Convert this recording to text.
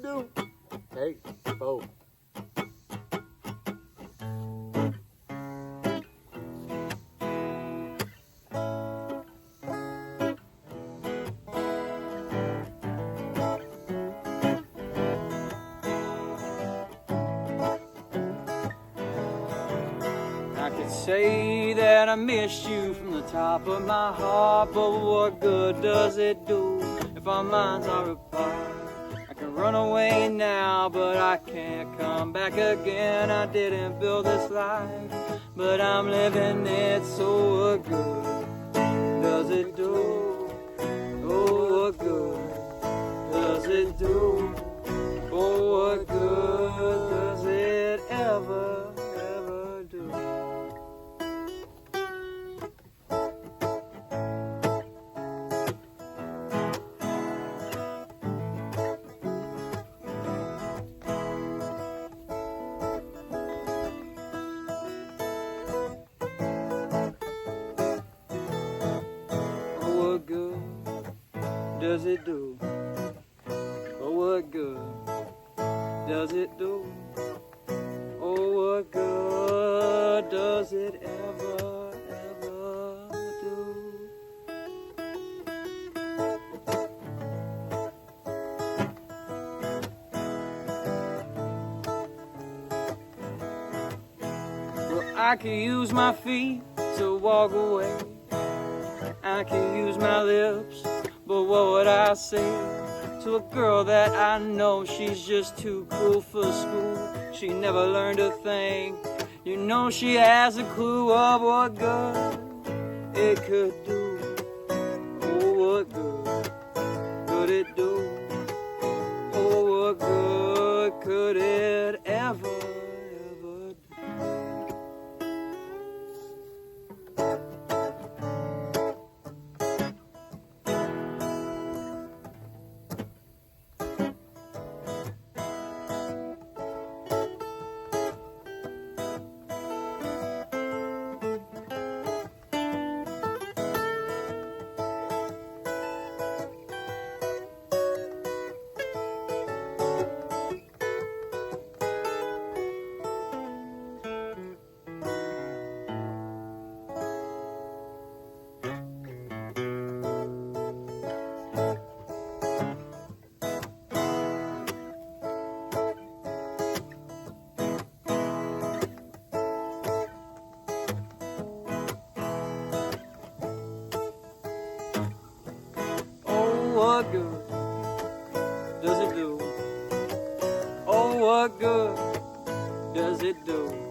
2. Take 4. I could say that I miss you from the top of my heart, but what good does it do if our minds are apart? I can run away now, but I can't come back again. I didn't build this life, but I'm living it, so what good does it do? Oh, what good does it do? Oh, what good does it ever do? What good does it do? Oh, what good does it do? Oh, what good does it ever do? Well, I could use my feet to walk away. I can use my lips, but what would I say to a girl that I know she's just too cool for school? She never learned a thing. You know she has a clue of what good it could do. Oh, what good could it do? Oh, what good could it ever do? What good does it do? Oh, what good does it do?